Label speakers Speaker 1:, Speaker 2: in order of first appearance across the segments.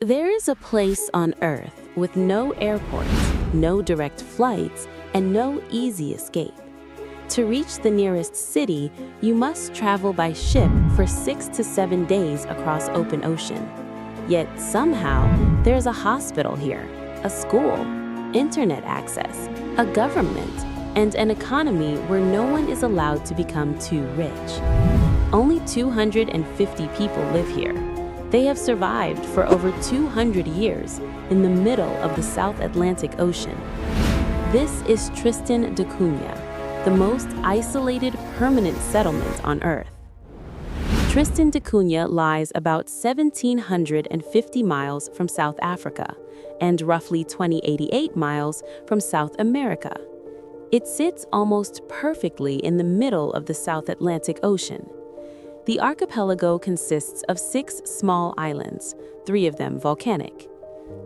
Speaker 1: There is a place on Earth with no airports, no direct flights, and no easy escape. To reach the nearest city, you must travel by ship for 6 to 7 days across open ocean. Yet somehow, there's a hospital here, a school, internet access, a government, and an economy where no one is allowed to become too rich. Only 250 people live here. They have survived for over 200 years in the middle of the South Atlantic Ocean. This is Tristan da Cunha, the most isolated permanent settlement on Earth. Tristan da Cunha lies about 1,750 miles from South Africa and roughly 2,088 miles from South America. It sits almost perfectly in the middle of the South Atlantic Ocean. The archipelago consists of 6 small islands, 3 of them volcanic.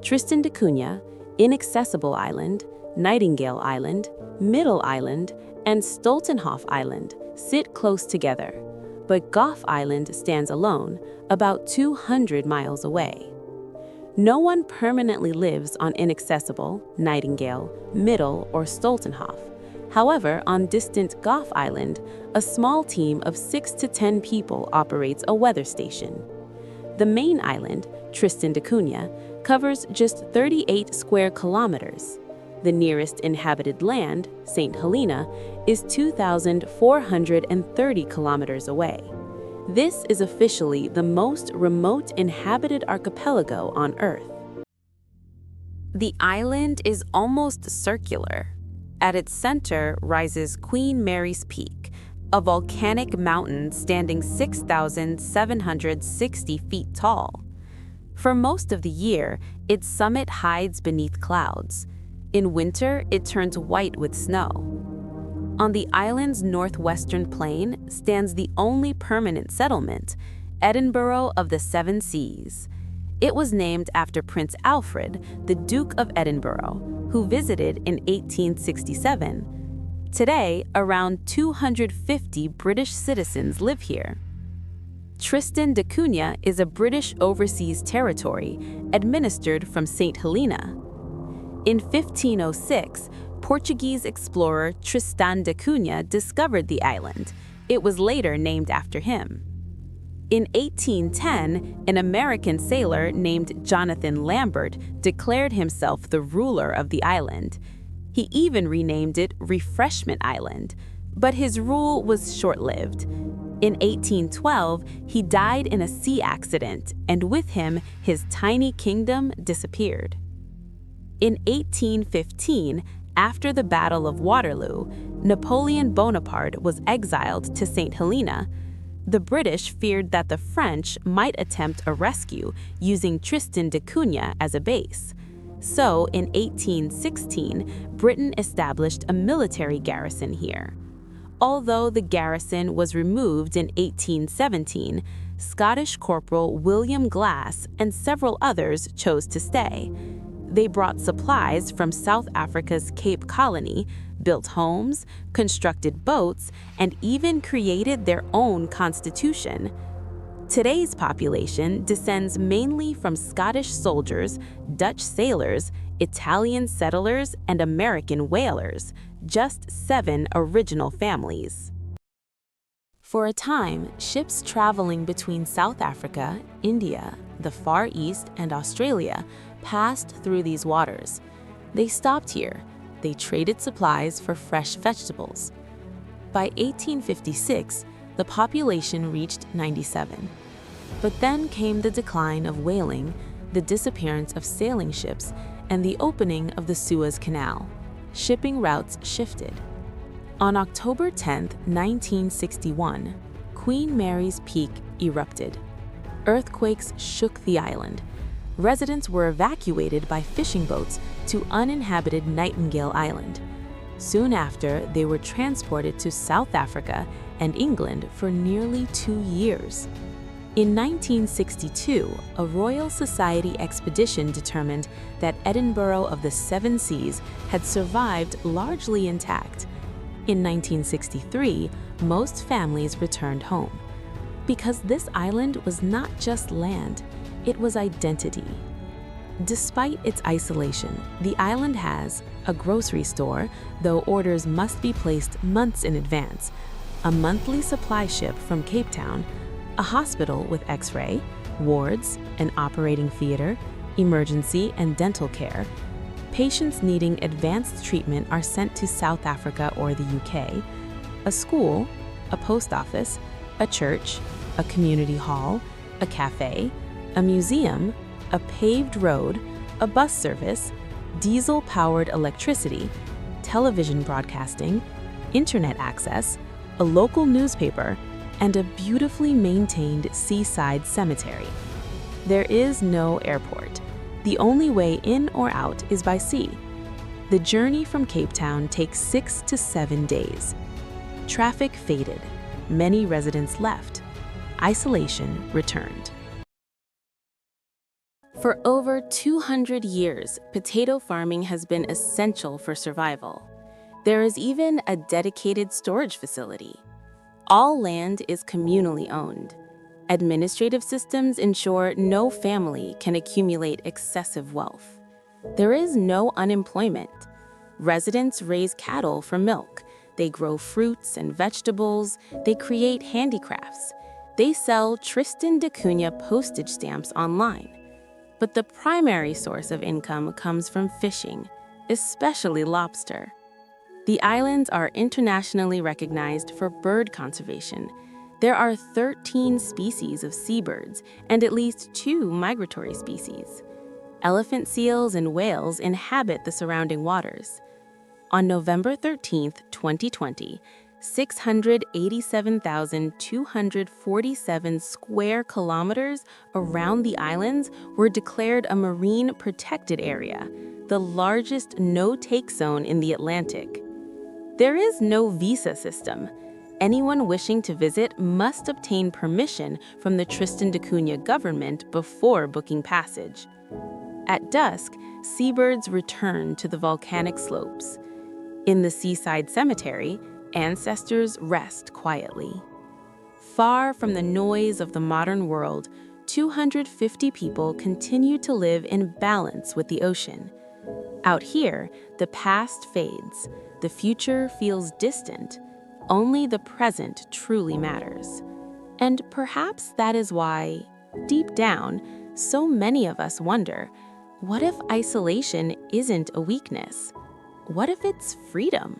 Speaker 1: Tristan da Cunha, Inaccessible Island, Nightingale Island, Middle Island, and Stoltenhof Island sit close together, but Gough Island stands alone, about 200 miles away. No one permanently lives on Inaccessible, Nightingale, Middle, or Stoltenhof. However, on distant Gough Island, a small team of 6 to 10 people operates a weather station. The main island, Tristan da Cunha, covers just 38 square kilometers. The nearest inhabited land, St. Helena, is 2,430 kilometers away. This is officially the most remote inhabited archipelago on Earth. The island is almost circular. At its center rises Queen Mary's Peak, a volcanic mountain standing 6,760 feet tall. For most of the year, its summit hides beneath clouds. In winter, it turns white with snow. On the island's northwestern plain stands the only permanent settlement, Edinburgh of the Seven Seas. It was named after Prince Alfred, the Duke of Edinburgh, who visited in 1867. Today, around 250 British citizens live here. Tristan da Cunha is a British overseas territory administered from St. Helena. In 1506, Portuguese explorer Tristan da Cunha discovered the island. It was later named after him. In 1810, an American sailor named Jonathan Lambert declared himself the ruler of the island. He even renamed it Refreshment Island, but his rule was short-lived. In 1812, he died in a sea accident, and with him, his tiny kingdom disappeared. In 1815, after the Battle of Waterloo, Napoleon Bonaparte was exiled to St. Helena. The British feared that the French might attempt a rescue using Tristan da Cunha as a base. So, in 1816, Britain established a military garrison here. Although the garrison was removed in 1817, Scottish Corporal William Glass and several others chose to stay. They brought supplies from South Africa's Cape Colony, built homes, constructed boats, and even created their own constitution. Today's population descends mainly from Scottish soldiers, Dutch sailors, Italian settlers, and American whalers, just 7 original families. For a time, ships traveling between South Africa, India, the Far East, and Australia passed through these waters. They stopped here. They traded supplies for fresh vegetables. By 1856, the population reached 97. But then came the decline of whaling, the disappearance of sailing ships, and the opening of the Suez Canal. Shipping routes shifted. On October 10, 1961, Queen Mary's Peak erupted. Earthquakes shook the island. Residents were evacuated by fishing boats to uninhabited Nightingale Island. Soon after, they were transported to South Africa and England for nearly 2 years. In 1962, a Royal Society expedition determined that Edinburgh of the Seven Seas had survived largely intact. In 1963, most families returned home. Because this island was not just land, it was identity. Despite its isolation, the island has a grocery store, though orders must be placed months in advance, a monthly supply ship from Cape Town, a hospital with X-ray, wards, an operating theater, emergency and dental care. Patients needing advanced treatment are sent to South Africa or the UK, a school, a post office, a church, a community hall, a cafe, a museum, a paved road, a bus service, diesel-powered electricity, television broadcasting, internet access, a local newspaper, and a beautifully maintained seaside cemetery. There is no airport. The only way in or out is by sea. The journey from Cape Town takes 6 to 7 days. Traffic faded. Many residents left. Isolation returned. For over 200 years, potato farming has been essential for survival. There is even a dedicated storage facility. All land is communally owned. Administrative systems ensure no family can accumulate excessive wealth. There is no unemployment. Residents raise cattle for milk. They grow fruits and vegetables. They create handicrafts. They sell Tristan da Cunha postage stamps online. But the primary source of income comes from fishing, especially lobster. The islands are internationally recognized for bird conservation. There are 13 species of seabirds and at least 2 migratory species. Elephant seals and whales inhabit the surrounding waters. On November 13, 2020, 687,247 square kilometers around the islands were declared a marine protected area, the largest no-take zone in the Atlantic. There is no visa system. Anyone wishing to visit must obtain permission from the Tristan da Cunha government before booking passage. At dusk, seabirds return to the volcanic slopes. In the seaside cemetery, ancestors rest quietly. Far from the noise of the modern world, 250 people continue to live in balance with the ocean. Out here, the past fades, the future feels distant, only the present truly matters. And perhaps that is why, deep down, so many of us wonder, what if isolation isn't a weakness? What if it's freedom?